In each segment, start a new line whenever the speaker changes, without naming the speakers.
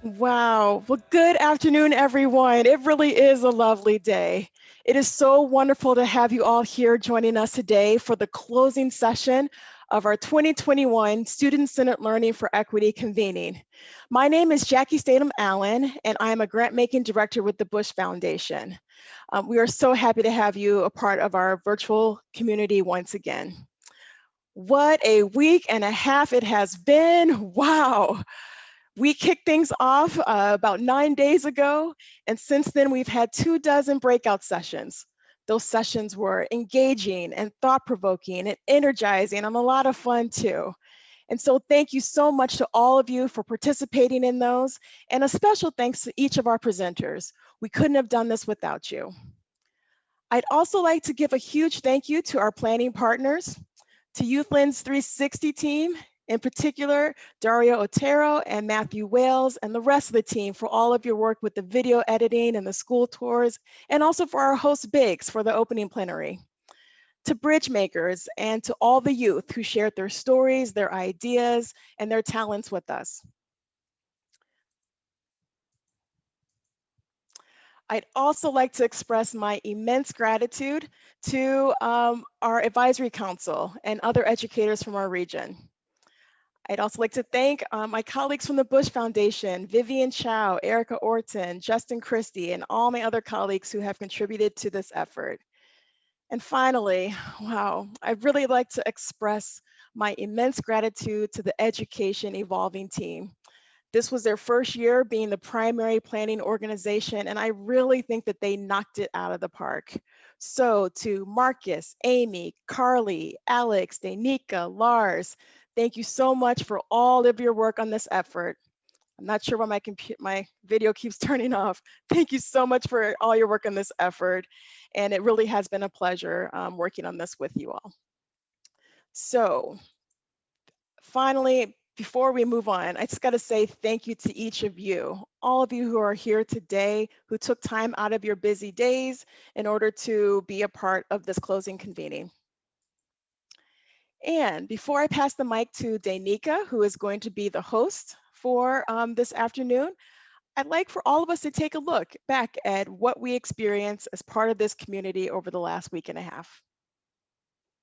Wow. Well, good afternoon, everyone. It really is a lovely day. It is so wonderful to have you all here joining us today for the closing session of our 2021 Student-Centered Learning for Equity convening. My name is Jackie Statham Allen, and I am a grant-making director with the Bush Foundation. We are so happy to have you a part of our virtual community once again. What a week and a half it has been. Wow. We kicked things off about 9 days ago, and since then we've had 24 breakout sessions. Those sessions were engaging and thought-provoking and energizing and a lot of fun too. And so thank you so much to all of you for participating in those, and a special thanks to each of our presenters. We couldn't have done this without you. I'd also like to give a huge thank you to our planning partners, to YouthLens 360 team, in particular, Dario Otero and Matthew Wales and the rest of the team for all of your work with the video editing and the school tours, and also for our host Biggs for the opening plenary. To Bridgemakers and to all the youth who shared their stories, their ideas, and their talents with us. I'd also like to express my immense gratitude to our advisory council and other educators from our region. I'd also like to thank my colleagues from the Bush Foundation, Vivian Chow, Erica Orton, Justin Christie, and all my other colleagues who have contributed to this effort. And finally, wow, I'd really like to express my immense gratitude to the Education Evolving team. This was their first year being the primary planning organization, and I really think that they knocked it out of the park. So to Marcus, Amy, Carly, Alex, Danica, Lars, thank you so much for all of your work on this effort. I'm not sure why my video keeps turning off. Thank you so much for all your work on this effort. And it really has been a pleasure working on this with you all. So finally, before we move on, I just got to say thank you to each of you, all of you who are here today, who took time out of your busy days in order to be a part of this closing convening. And before I pass the mic to Danica, who is going to be the host for this afternoon, I'd like for all of us to take a look back at what we experienced as part of this community over the last week and a half.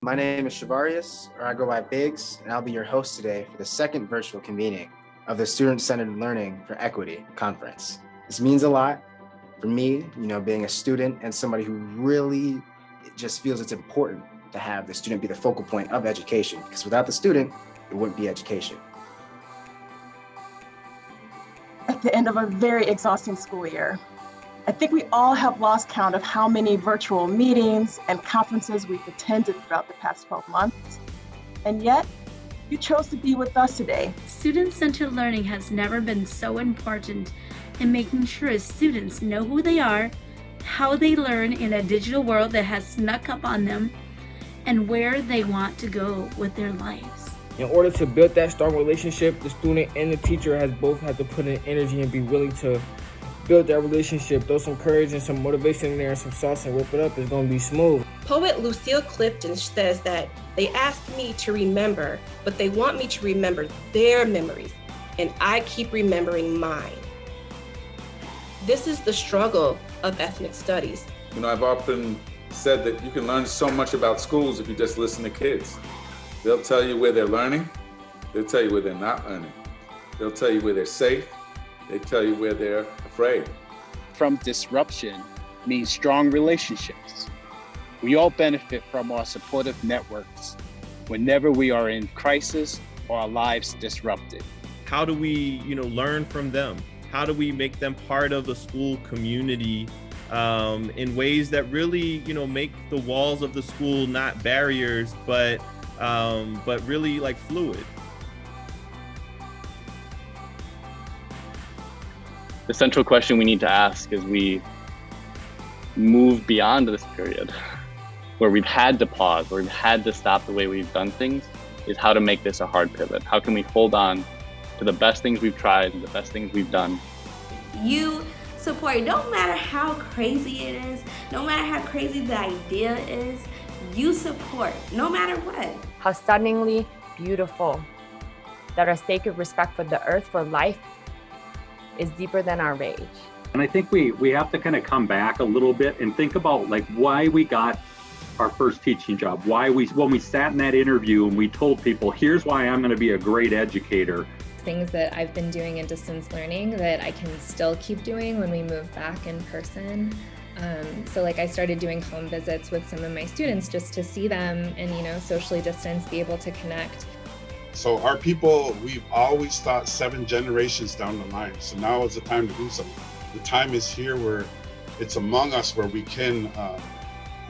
My name is Shavarius, or I go by Biggs, and I'll be your host today for the second virtual convening of the Student-Centered Learning for Equity conference. This means a lot for me, being a student and somebody who really just feels it's important to have the student be the focal point of education, because without the student, it wouldn't be education.
At the end of a very exhausting school year, I think we all have lost count of how many virtual meetings and conferences we've attended throughout the past 12 months. And yet, you chose to be with us today.
Student-centered learning has never been so important in making sure students know who they are, how they learn in a digital world that has snuck up on them, and where they want to go with their lives.
In order to build that strong relationship, the student and the teacher has both had to put in energy and be willing to build that relationship. Throw some courage and some motivation in there and some sauce and whip it up. It's going to be smooth.
Poet Lucille Clifton says that they ask me to remember, but they want me to remember their memories, and I keep remembering mine. This is the struggle of ethnic studies.
I've often said that you can learn so much about schools if you just listen to kids. They'll tell you where they're learning. They'll tell you where they're not learning. They'll tell you where they're safe. They tell you where they're afraid.
From disruption means strong relationships. We all benefit from our supportive networks whenever we are in crisis or our lives disrupted.
How do we, learn from them? How do we make them part of the school community in ways that really, make the walls of the school not barriers, but really like fluid?
The central question we need to ask as we move beyond this period where we've had to pause, where we've had to stop the way we've done things, is how to make this a hard pivot. How can we hold on to the best things we've tried and the best things we've done?
You support, no matter how crazy it is, no matter how crazy the idea is, you support, no matter what.
How stunningly beautiful that our sacred respect for the earth, for life, is deeper than our rage.
And I think we have to kind of come back a little bit and think about like why we got our first teaching job, when we sat in that interview and we told people, here's why I'm going to be a great educator.
Things that I've been doing in distance learning that I can still keep doing when we move back in person. So like I started doing home visits with some of my students just to see them and, you know, socially distance, be able to connect.
So our people, we've always thought 7 generations down the line. So now is the time to do something. The time is here where it's among us where we can,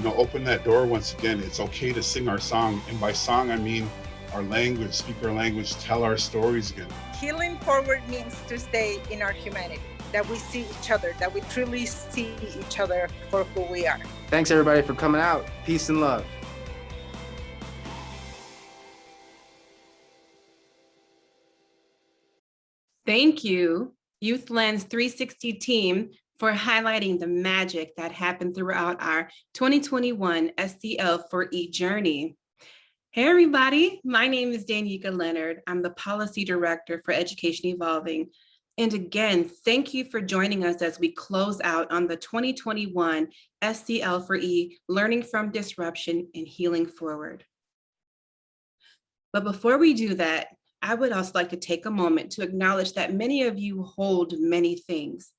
open that door once again. It's okay to sing our song. And by song, I mean our language, speak our language, tell our stories again.
Healing forward means to stay in our humanity, that we see each other, that we truly see each other for who we are.
Thanks everybody for coming out. Peace and love.
Thank you, Youthland's 360 team, for highlighting the magic that happened throughout our 2021 SEL for E journey. Hey everybody, my name is Danica Leonard. I'm the Policy Director for Education Evolving. And again, thank you for joining us as we close out on the 2021 SEL for E, Learning from Disruption and Healing Forward. But before we do that, I would also like to take a moment to acknowledge that many of you hold many things,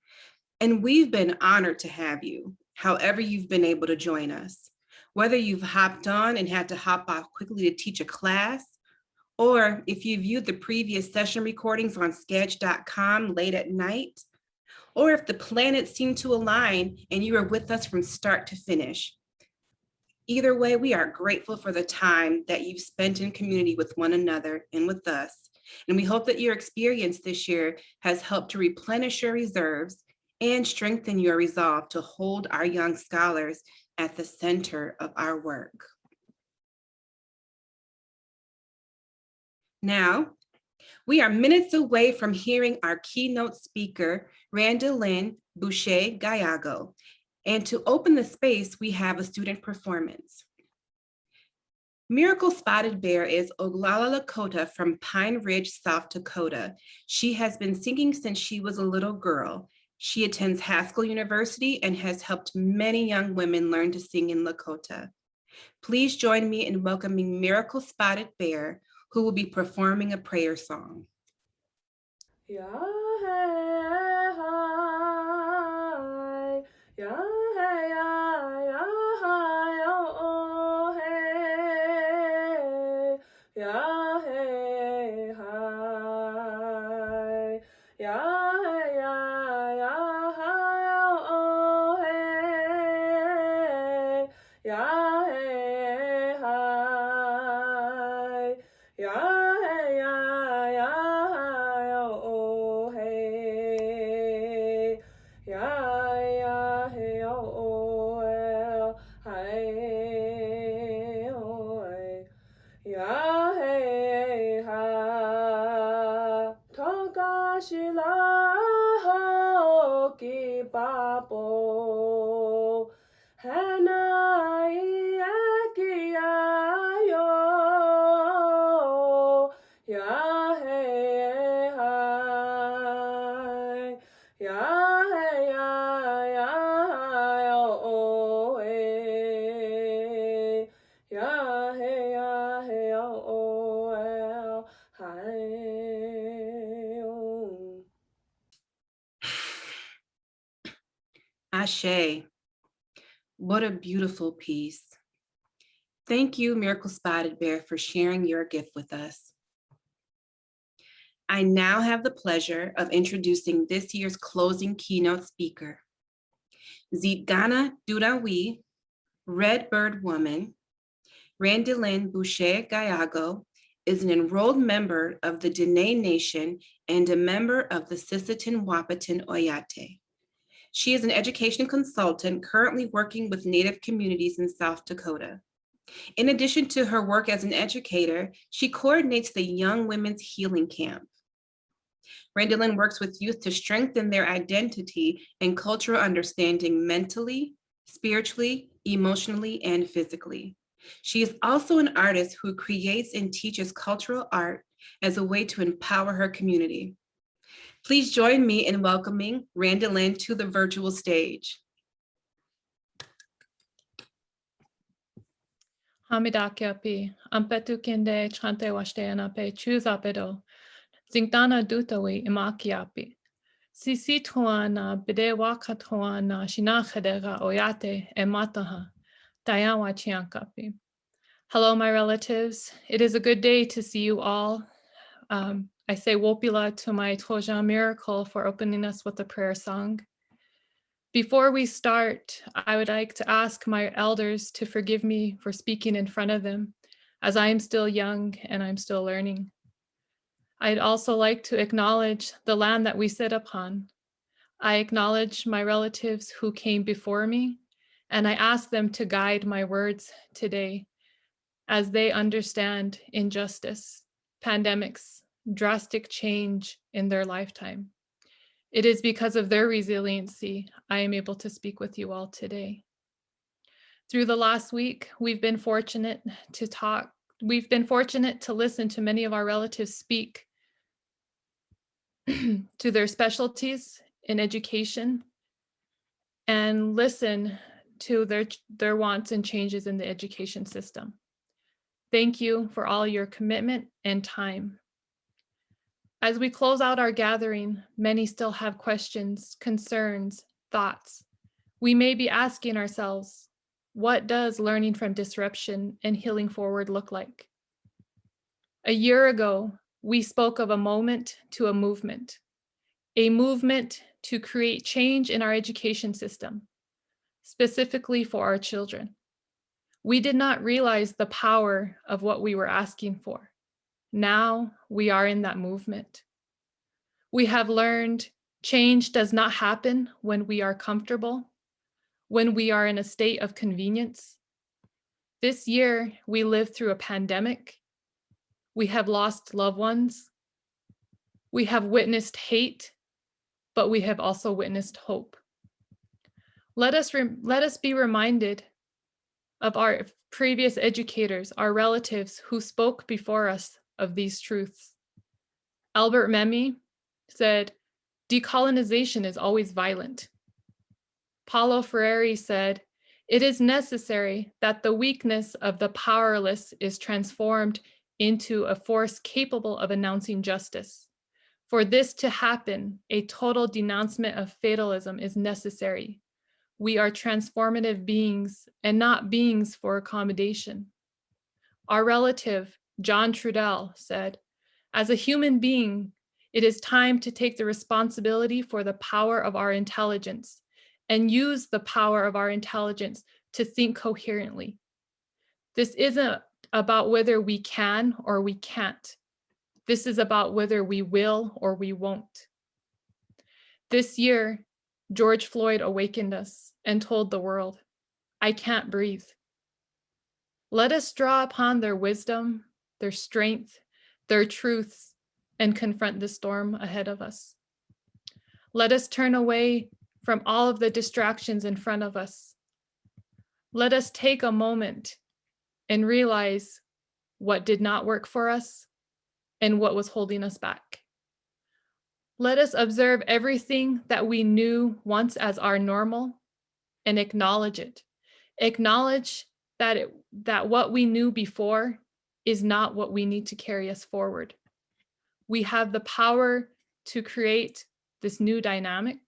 and we've been honored to have you, however you've been able to join us. Whether you've hopped on and had to hop off quickly to teach a class, or if you viewed the previous session recordings on sketch.com late at night, or if the planets seemed to align and you were with us from start to finish. Either way, we are grateful for the time that you've spent in community with one another and with us. And we hope that your experience this year has helped to replenish your reserves and strengthen your resolve to hold our young scholars at the center of our work. Now, we are minutes away from hearing our keynote speaker, Randilynn Boucher-Giago. And to open the space, we have a student performance. Miracle Spotted Bear is Oglala Lakota from Pine Ridge, South Dakota. She has been singing since she was a little girl. She attends Haskell University and has helped many young women learn to sing in Lakota. Please join me in welcoming Miracle Spotted Bear, who will be performing a prayer song. Ashe, what a beautiful piece. Thank you, Miracle Spotted Bear, for sharing your gift with us. I now have the pleasure of introducing this year's closing keynote speaker. Zitkana Duta Win, Redbird Woman, Randilynn Boucher-Giago is an enrolled member of the Dene Nation and a member of the Sisseton Wahpeton Oyate. She is an education consultant currently working with Native communities in South Dakota. In addition to her work as an educator, she coordinates the Young Women's Healing Camp. Randilynn works with youth to strengthen their identity and cultural understanding mentally, spiritually, emotionally, and physically. She is also an artist who creates and teaches cultural art as a way to empower her community. Please join me in welcoming Randilynn to the virtual stage.
Hamidakiapi, ampetu kinde chante washdeanape chuzapedo, Zitkana Duta Win imakiapi. Sisi tuana bidewa katuana shinachedega oyate emataha, dayawa chiankapi. Hello, my relatives. It is a good day to see you all. I say Wopila to my Trojan miracle for opening us with a prayer song. Before we start, I would like to ask my elders to forgive me for speaking in front of them, as I am still young and I'm still learning. I'd also like to acknowledge the land that we sit upon. I acknowledge my relatives who came before me, and I ask them to guide my words today as they understand injustice, pandemics, drastic change in their lifetime. It is because of their resiliency I am able to speak with you all today. Through the last week, we've been fortunate to listen to many of our relatives speak to their specialties in education and listen to their wants and changes in the education system. Thank you for all your commitment and time. As we close out our gathering, many still have questions, concerns, thoughts. We may be asking ourselves, what does learning from disruption and healing forward look like? A year ago, we spoke of a moment to a movement to create change in our education system, specifically for our children. We did not realize the power of what we were asking for. Now we are in that movement. We have learned change does not happen when we are comfortable, when we are in a state of convenience. This year, we lived through a pandemic. We have lost loved ones. We have witnessed hate, but we have also witnessed hope. Let us be reminded of our previous educators, our relatives who spoke before us of these truths. Albert Memmi said, decolonization is always violent. Paulo Freire said, it is necessary that the weakness of the powerless is transformed into a force capable of announcing justice. For this to happen, a total denouncement of fatalism is necessary. We are transformative beings and not beings for accommodation. Our relative, John Trudell, said, as a human being, it is time to take the responsibility for the power of our intelligence and use the power of our intelligence to think coherently. This isn't about whether we can or we can't. This is about whether we will or we won't. This year, George Floyd awakened us and told the world, I can't breathe. Let us draw upon their wisdom, their strength, their truths, and confront the storm ahead of us. Let us turn away from all of the distractions in front of us. Let us take a moment and realize what did not work for us and what was holding us back. Let us observe everything that we knew once as our normal and acknowledge it. Acknowledge that what we knew before is not what we need to carry us forward. We have the power to create this new dynamic.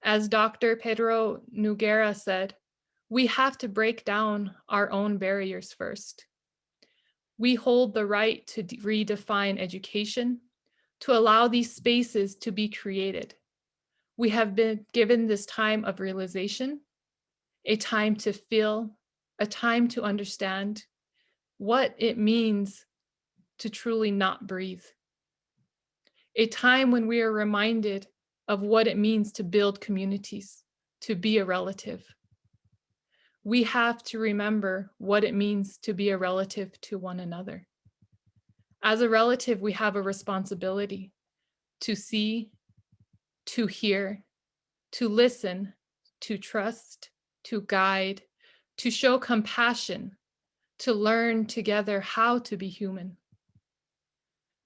As Dr. Pedro Noguera said, we have to break down our own barriers first. We hold the right to redefine education, to allow these spaces to be created. We have been given this time of realization, a time to feel, a time to understand what it means to truly not breathe. A time when we are reminded of what it means to build communities, to be a relative. We have to remember what it means to be a relative to one another. As a relative, we have a responsibility to see, to hear, to listen, to trust, to guide, to show compassion, to learn together how to be human.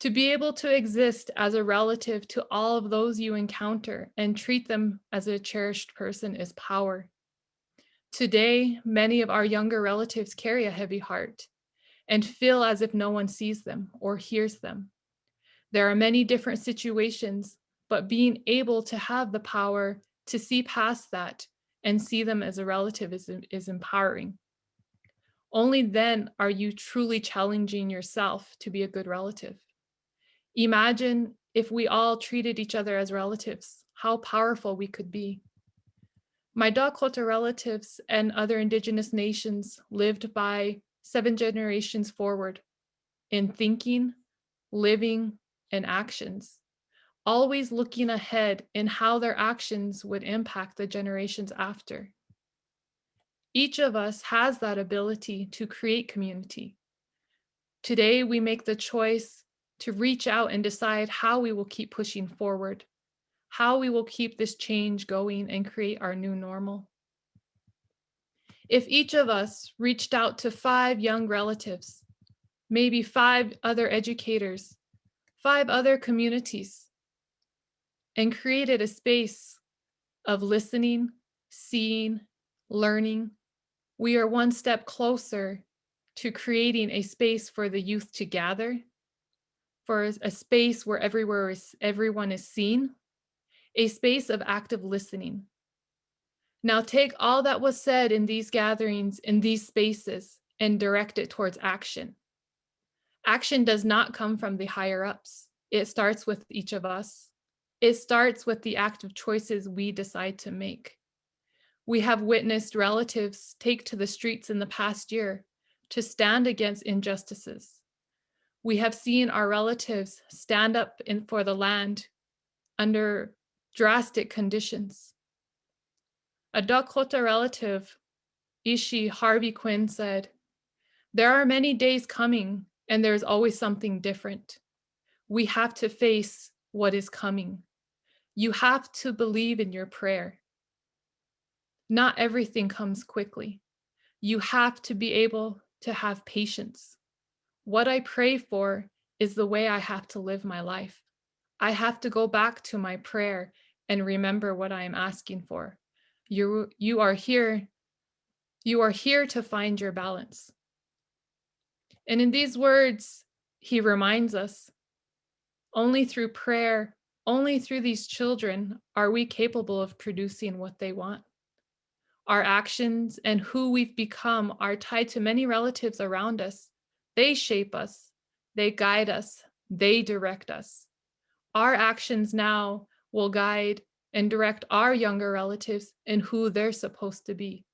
To be able to exist as a relative to all of those you encounter and treat them as a cherished person is power. Today, many of our younger relatives carry a heavy heart and feel as if no one sees them or hears them. There are many different situations, but being able to have the power to see past that and see them as a relative is empowering. Only then are you truly challenging yourself to be a good relative. Imagine if we all treated each other as relatives, how powerful we could be. My Dakota relatives and other Indigenous nations lived by 7 generations forward in thinking, living, and actions, always looking ahead in how their actions would impact the generations after. Each of us has that ability to create community. Today, we make the choice to reach out and decide how we will keep pushing forward, how we will keep this change going and create our new normal. If each of us reached out to 5 young relatives, maybe 5 other educators, 5 other communities, and created a space of listening, seeing, learning, we are one step closer to creating a space for the youth to gather, for a space where everyone is seen, a space of active listening. Now take all that was said in these gatherings, in these spaces, and direct it towards action. Action does not come from the higher ups. It starts with each of us. It starts with the active choices we decide to make. We have witnessed relatives take to the streets in the past year to stand against injustices. We have seen our relatives stand up for the land under drastic conditions. A Dakota relative, Ishi Harvey Quinn, said, "There are many days coming and there's always something different. We have to face what is coming. You have to believe in your prayer. Not everything comes quickly. You have to be able to have patience. What I pray for is the way I have to live my life. I have to go back to my prayer and remember what I am asking for. You are here to find your balance." And in these words, he reminds us, only through prayer, only through these children are we capable of producing what they want. Our actions and who we've become are tied to many relatives around us. They shape us, they guide us, they direct us. Our actions now will guide and direct our younger relatives in who they're supposed to be.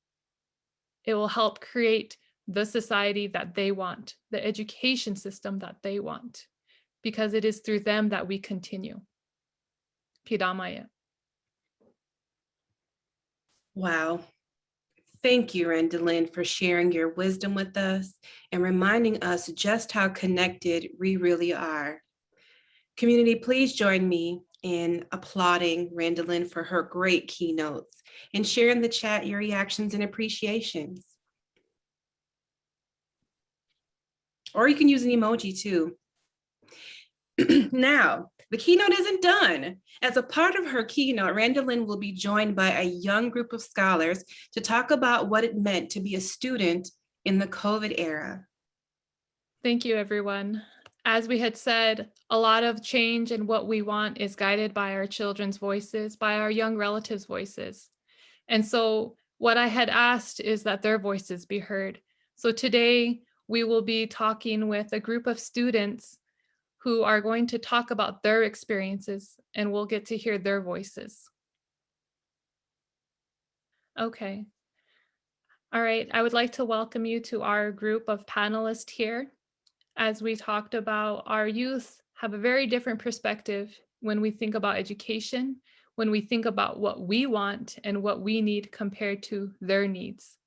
It will help create the society that they want, the education system that they want, because it is through them that we continue. Pidamaya.
Wow. Thank you, Randilynn, for sharing your wisdom with us and reminding us just how connected we really are. Community, please join me in applauding Randilynn for her great keynotes and share in the chat your reactions and appreciations. Or you can use an emoji too. Now, the keynote isn't done. As a part of her keynote, Randilynn will be joined by a young group of scholars to talk about what it meant to be a student in the COVID era.
Thank you, everyone. As we had said, a lot of change in what we want is guided by our children's voices, by our young relatives' voices. And so what I had asked is that their voices be heard. So today we will be talking with a group of students who are going to talk about their experiences, and we'll get to hear their voices. Okay. All right, I would like to welcome you to our group of panelists here. As we talked about, our youth have a very different perspective when we think about education, when we think about what we want and what we need compared to their needs.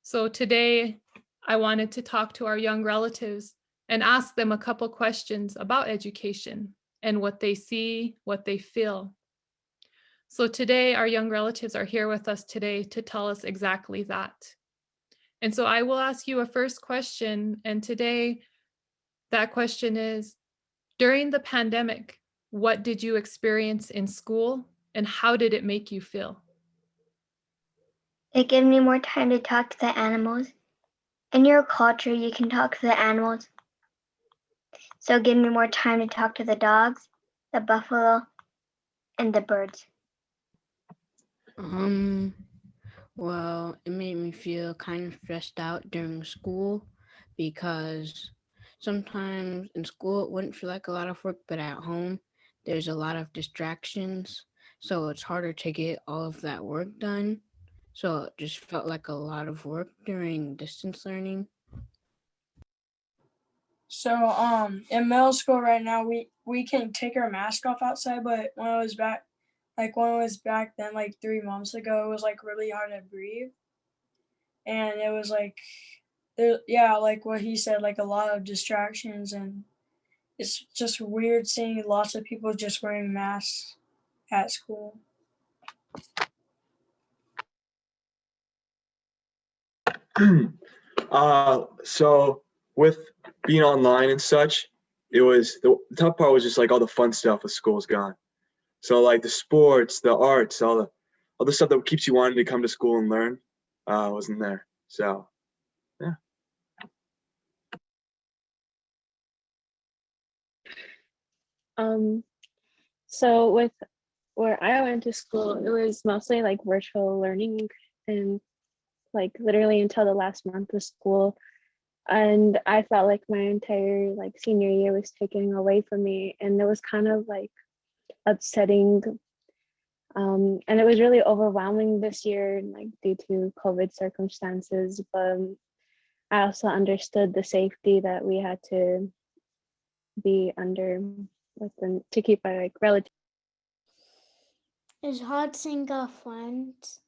So today, I wanted to talk to our young relatives and ask them a couple questions about education and what they see, what they feel. So today, our young relatives are here with us today to tell us exactly that. And so I will ask you a first question, and today, that question is, During the pandemic, what did you experience in school and how did it make you feel?
It gave me more time to talk to the animals. In your culture, you can talk to the animals. So it gave me more time to talk to the dogs, the buffalo, and the birds.
Well, it made me feel kind of stressed out during school because sometimes in school it wouldn't feel like a lot of work, but at home there's a lot of distractions. So it's harder to get all of that work done. So it just felt like a lot of work during distance learning.
So in middle school right now we can take our mask off outside, but when I was back then, like 3 months ago, it was like really hard to breathe. And it was like like what he said, like a lot of distractions, and it's just weird seeing lots of people just wearing masks at school.
So with being online and such, it was the tough part was just like all the fun stuff with school's gone. So like the sports, the arts, all the stuff that keeps you wanting to come to school and learn wasn't there. So yeah.
So with where I went to school, it was mostly like virtual learning and like literally until the last month of school. And I felt like my entire like senior year was taken away from me, and it was kind of like upsetting. And it was really overwhelming this year, like due to COVID circumstances. But I also understood the safety that we had to be under within to keep our like relative.
It's hard seeing our friends.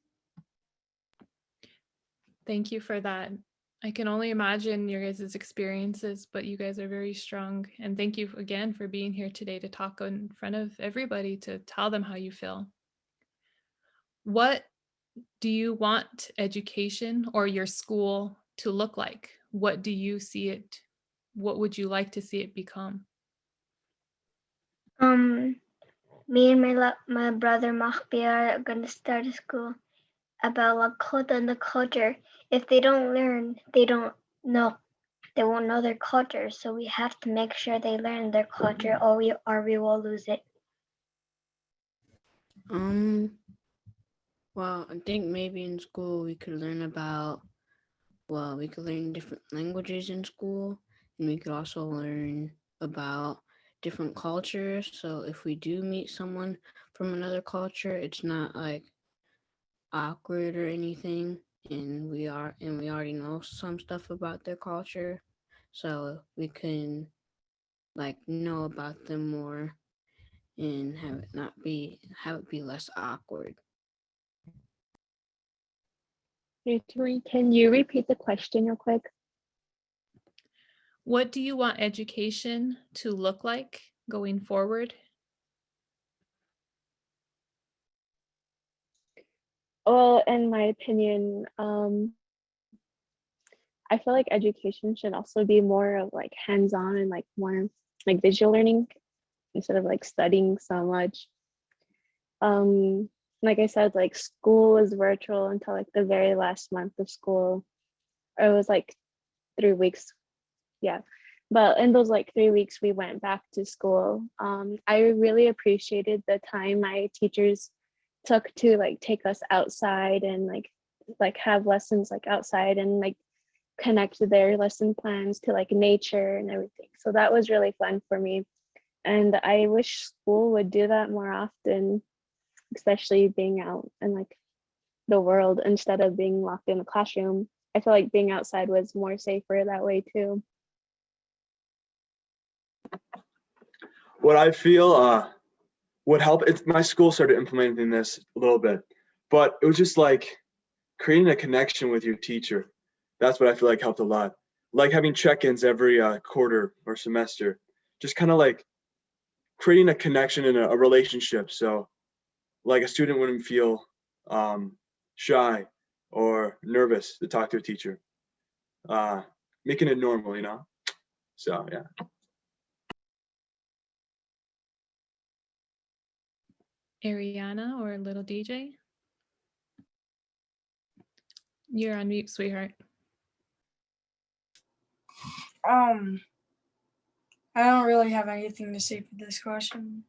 Thank you for that. I can only imagine your guys' experiences, but you guys are very strong. And thank you again for being here today to talk in front of everybody, to tell them how you feel. What do you want education or your school to look like? What do you see it? What would you like to see it become?
Me and my brother Mahbi are gonna start a school about Lakota and the culture. If they don't learn, they won't know their culture. So we have to make sure they learn their culture, or we will lose it.
Well, I think maybe in school we could learn we could learn different languages in school, and we could also learn about different cultures. So if we do meet someone from another culture, it's not like awkward or anything, and we already know some stuff about their culture, so we can like know about them more and have it be less awkward.
Can you repeat the question real quick?
What do you want education to look like going forward?
Well, in my opinion, I feel like education should also be more of like hands-on and like more like visual learning instead of like studying so much. Like I said, like school was virtual until like the very last month of school. It was like 3 weeks. Yeah. But in those like 3 weeks, we went back to school. I really appreciated the time my teachers took to like take us outside and like have lessons like outside and like connect their lesson plans to like nature and everything. So that was really fun for me. And I wish school would do that more often, especially being out in like the world instead of being locked in the classroom. I feel like being outside was more safer that way too.
What I feel would help, my school started implementing this a little bit, but it was just like creating a connection with your teacher. That's what I feel like helped a lot. Like having check-ins every quarter or semester, just kind of like creating a connection and a relationship. So like a student wouldn't feel shy or nervous to talk to a teacher, making it normal, you know? So, yeah.
Ariana or little DJ? You're on mute, sweetheart.
I don't really have anything to say for this question.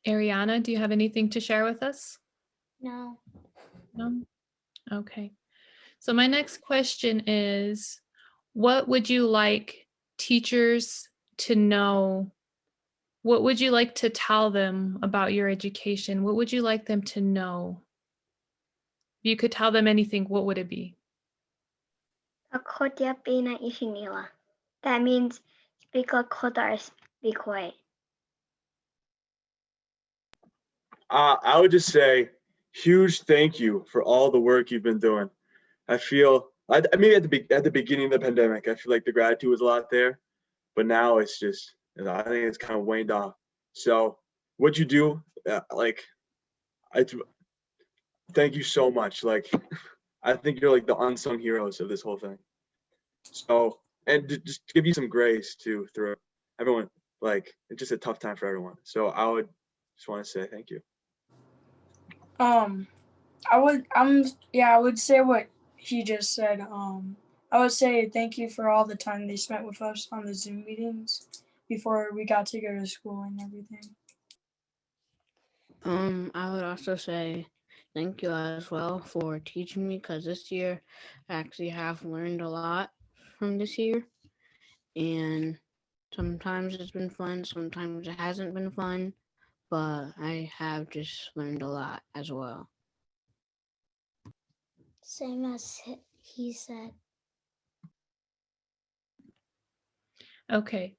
Ariana, do you have anything to share with us?
No.
No? Okay. So my next question is, what would you like teachers to know? What would you like to tell them about your education? What would you like them to know? If you could tell them anything, what would it be?
Lakota pina isinila. That means speak Lakota or be quiet.
I would just say huge thank you for all the work you've been doing. I feel maybe at the beginning of the pandemic, I feel like the gratitude was a lot there, but now it's just, I think it's kind of waned off. So what you do, thank you so much. Like, I think you're like the unsung heroes of this whole thing. So, and just to give you some grace too through everyone, like it's just a tough time for everyone. So I would just want to say thank you.
I would say what he just said. I would say thank you for all the time they spent with us on the Zoom meetings before we got to go to school and everything.
I would also say thank you as well for teaching me, because this year I actually have learned a lot from this year, and sometimes it's been fun, sometimes it hasn't been fun, but I have just learned a lot as well.
Same as he said.
Okay.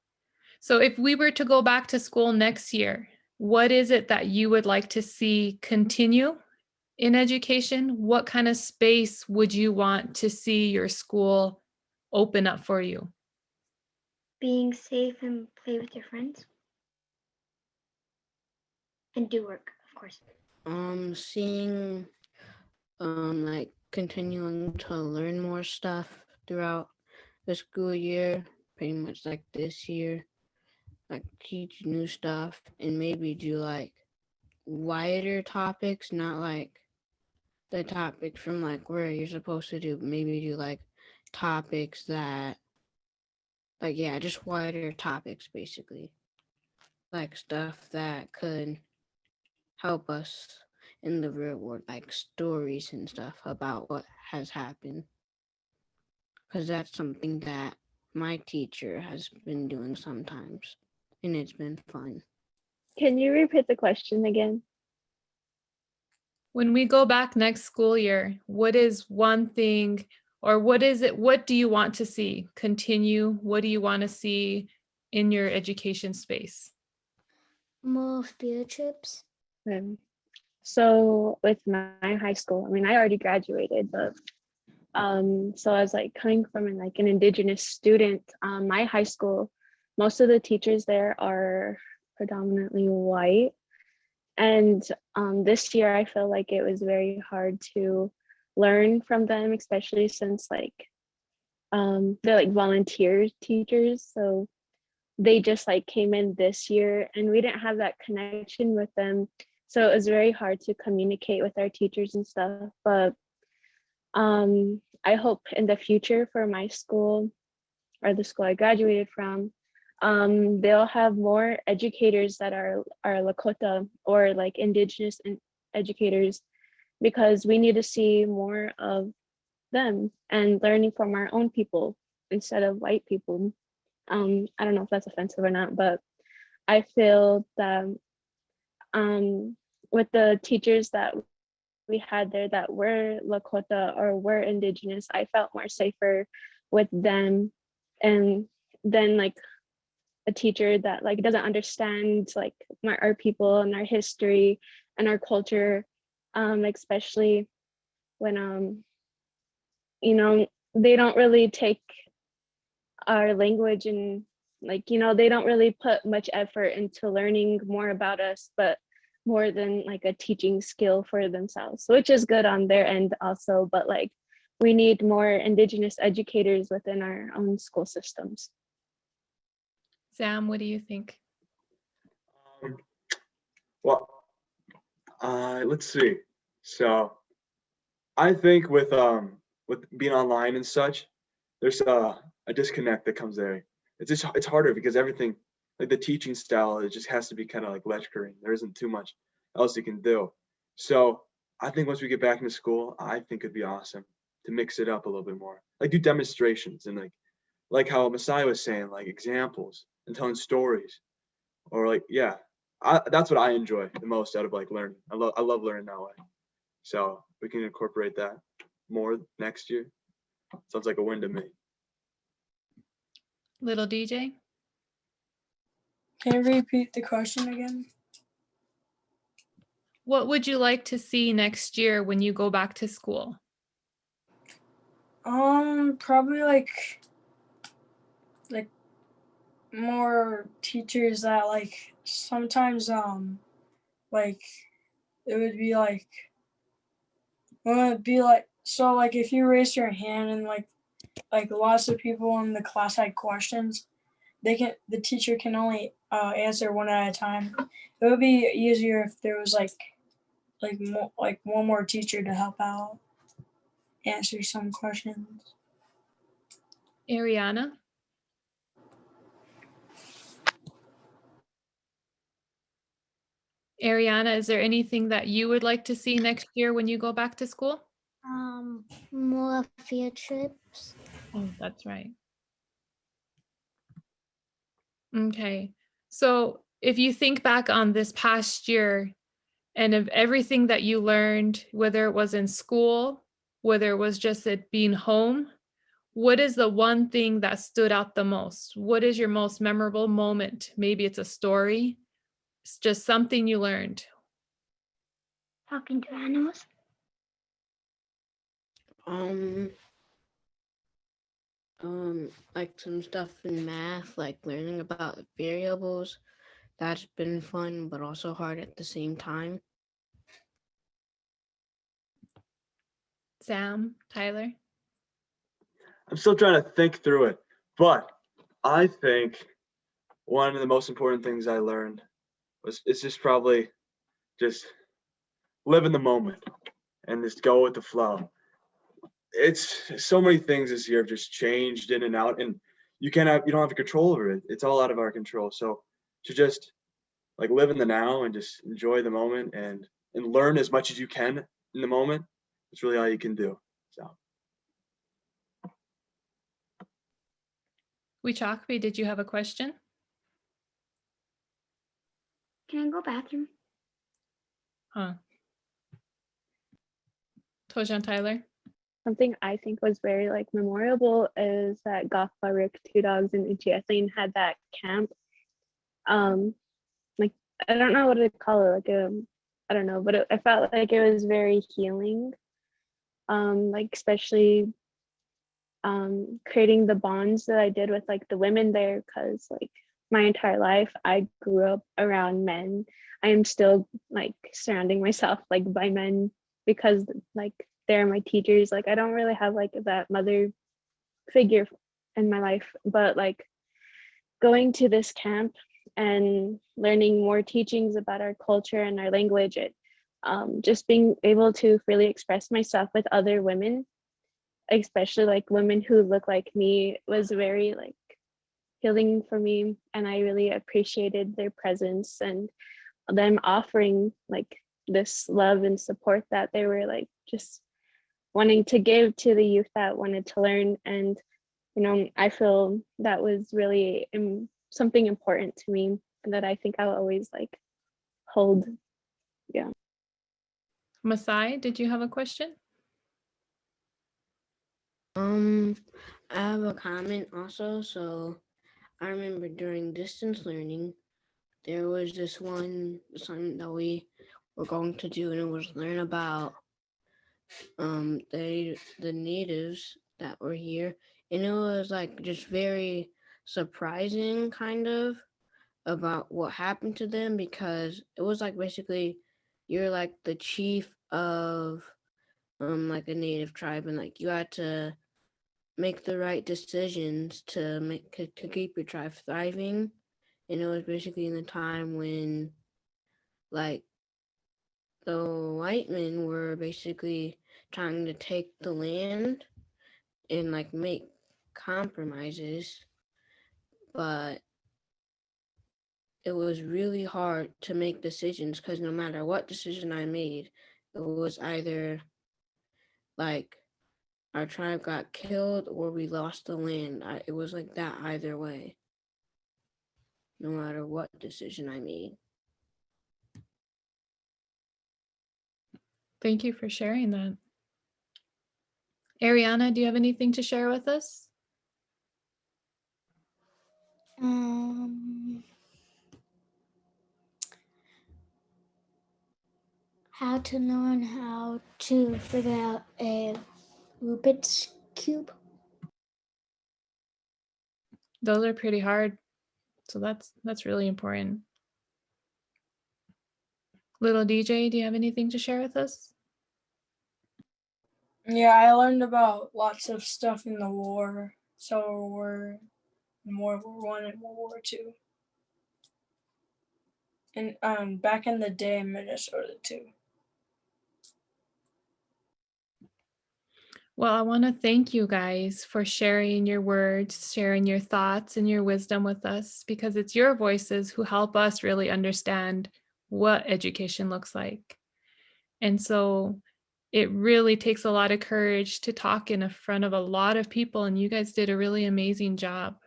So if we were to go back to school next year, what is it that you would like to see continue in education? What kind of space would you want to see your school open up for you?
Being safe and play with your friends. And do work, of course.
Seeing like continuing to learn more stuff throughout the school year, pretty much like this year, like teach new stuff and maybe do like wider topics, not like the topics from like where you're supposed to do, maybe do like topics that, like, yeah, just wider topics basically, like stuff that could help us in the real world, like stories and stuff about what has happened, because that's something that my teacher has been doing sometimes and it's been fun.
Can you repeat the question again?
When we go back next school year, what is one thing, or what do you want to see continue? What do you want to see in your education space?
More field trips.
So with my high school, I mean, I already graduated, but so as like coming from an Indigenous student, my high school, most of the teachers there are predominantly white. And this year I feel like it was very hard to learn from them, especially since like they're like volunteer teachers. So they just like came in this year and we didn't have that connection with them. So it was very hard to communicate with our teachers and stuff. But I hope in the future for my school, or the school I graduated from, they'll have more educators that are Lakota or like Indigenous educators, because we need to see more of them and learning from our own people instead of white people. I don't know if that's offensive or not, but I feel that with the teachers that we had there that were Lakota or were Indigenous, I felt more safer with them, and then like a teacher that like doesn't understand like our people and our history and our culture, especially when they don't really take our language and they don't really put much effort into learning more about us, but more than like a teaching skill for themselves, which is good on their end also, but like we need more Indigenous educators within our own school systems.
Sam, what do you think?
Well, let's see. So I think with being online and such, there's a disconnect that comes there. It's harder because everything, like the teaching style, it just has to be kind of like lecturing. There isn't too much else you can do. So I think once we get back into school, I think it'd be awesome to mix it up a little bit more, like do demonstrations and like how Masai was saying, like examples and telling stories, or like yeah, that's what I enjoy the most out of like learning. I love learning that way. So we can incorporate that more next year. Sounds like a win to me.
Little DJ?
Can you repeat the question again?
What would you like to see next year when you go back to school?
Probably like more teachers that like sometimes like it would be like so like if you raise your hand and like lots of people in the class had questions, the teacher can only answer one at a time. It would be easier if there was like one more teacher to help out answer some questions.
Ariana? Ariana, is there anything that you would like to see next year when you go back to school?
More field trips.
Oh, that's right. Okay. So if you think back on this past year and of everything that you learned, whether it was in school, whether it was just it being home, what is the one thing that stood out the most? What is your most memorable moment? Maybe it's a story. It's just something you learned.
Talking to animals.
Like some stuff in math, like learning about variables. That's been fun, but also hard at the same time.
Sam, Tyler?
I'm still trying to think through it, but I think one of the most important things I learned it's just probably just live in the moment and just go with the flow. It's so many things this year have just changed in and out, and you don't have control over it. It's all out of our control. So to just like live in the now and just enjoy the moment and learn as much as you can in the moment, it's really all you can do. So
Wichakpi, did you have a question?
Can I go bathroom?
Huh. Tojan, Tyler?
Something I think was very like memorable is that Gaffarik, Two Dogs and Uchiathane had that camp. Like I don't know what to call it, like I don't know, but I felt like it was very healing. Like especially creating the bonds that I did with like the women there, because like my entire life I grew up around men. I am still like surrounding myself like by men because like they're my teachers. Like I don't really have like that mother figure in my life, but like going to this camp and learning more teachings about our culture and our language, it just being able to freely express myself with other women, especially like women who look like me, was very like healing for me, and I really appreciated their presence and them offering like this love and support that they were like just wanting to give to the youth that wanted to learn. And you know, I feel that was really something important to me and that I think I'll always like hold. Yeah.
Masai, did you have a question?
I have a comment also. So I remember during distance learning, there was this one assignment that we were going to do, and it was learn about the natives that were here, and it was like just very surprising kind of about what happened to them, because it was like basically you're like the chief of like a native tribe, and like you had to make the right decisions to keep your tribe thriving. And it was basically in the time when like the white men were basically trying to take the land and like make compromises, but it was really hard to make decisions because no matter what decision I made, it was either like our tribe got killed or we lost the land. It was like that either way, no matter what decision I made.
Thank you for sharing that. Ariana, do you have anything to share with us?
How to learn how to figure out a Rubik's Cube.
Those are pretty hard. So that's really important. Little DJ, do you have anything to share with us?
Yeah, I learned about lots of stuff in the war. So we're in World War I and World War II. And back in the day in Minnesota too.
Well, I want to thank you guys for sharing your words, sharing your thoughts and your wisdom with us, because it's your voices who help us really understand what education looks like. And so it really takes a lot of courage to talk in front of a lot of people, and you guys did a really amazing job.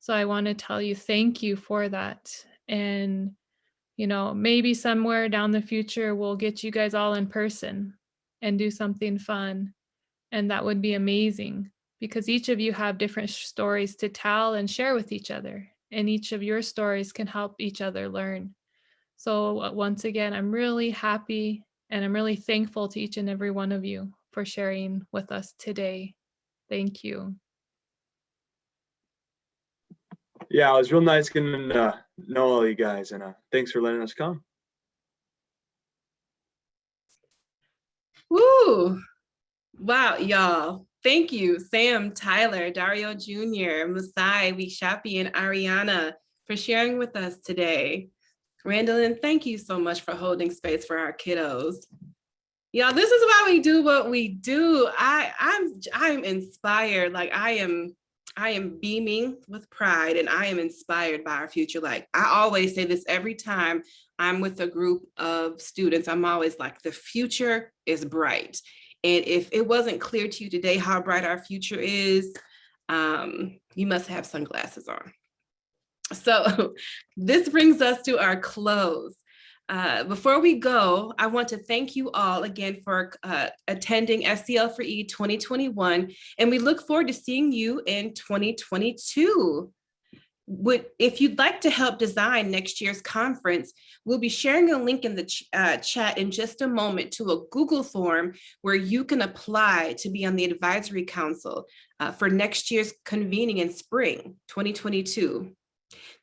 So I want to tell you thank you for that. And, you know, maybe somewhere down the future, we'll get you guys all in person and do something fun. And that would be amazing because each of you have different stories to tell and share with each other. And each of your stories can help each other learn. So once again, I'm really happy and I'm really thankful to each and every one of you for sharing with us today. Thank you.
Yeah, it was real nice getting to know all you guys, and thanks for letting us come.
Woo! Wow, y'all. Thank you, Sam, Tyler, Dario Jr., Masai, Wishapi, and Ariana for sharing with us today. Randilynn, thank you so much for holding space for our kiddos. Y'all, this is why we do what we do. I'm inspired. Like I am beaming with pride, and I am inspired by our future. Like I always say this every time I'm with a group of students, I'm always like, the future is bright. And if it wasn't clear to you today how bright our future is, you must have sunglasses on. So this brings us to our close. Before we go, I want to thank you all again for attending SEL for E 2021, and we look forward to seeing you in 2022. If you'd like to help design next year's conference, we'll be sharing a link in the chat in just a moment to a Google form where you can apply to be on the advisory council for next year's convening in spring 2022.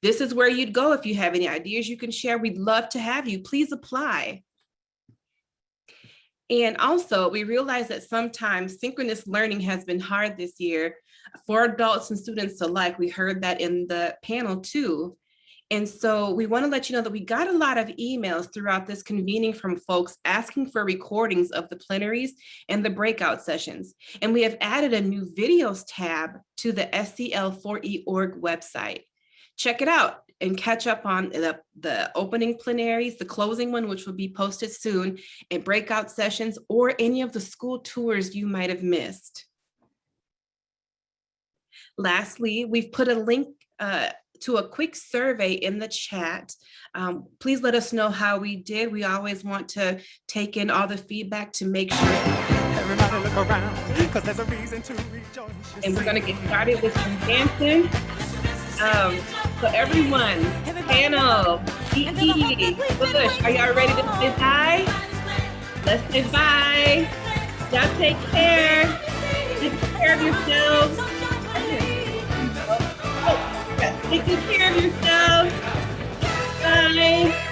This is where you'd go if you have any ideas you can share. We'd love to have you. Please apply. And also, we realize that sometimes synchronous learning has been hard this year for adults and students alike. We heard that in the panel too. And so we want to let you know that we got a lot of emails throughout this convening from folks asking for recordings of the plenaries and the breakout sessions. And we have added a new videos tab to the SEL4E.org website. Check it out and catch up on the opening plenaries, the closing one, which will be posted soon, and breakout sessions, or any of the school tours you might have missed. Lastly, we've put a link to a quick survey in the chat. Please let us know how we did. We always want to take in all the feedback to make sure. Everybody look around, because there's a reason to rejoice. And we're going to get started with some dancing. So everyone, panel, PE, Bush, are y'all ready to say bye? Let's say bye. Y'all take care. Take care of yourselves. Take good care of yourselves. Bye.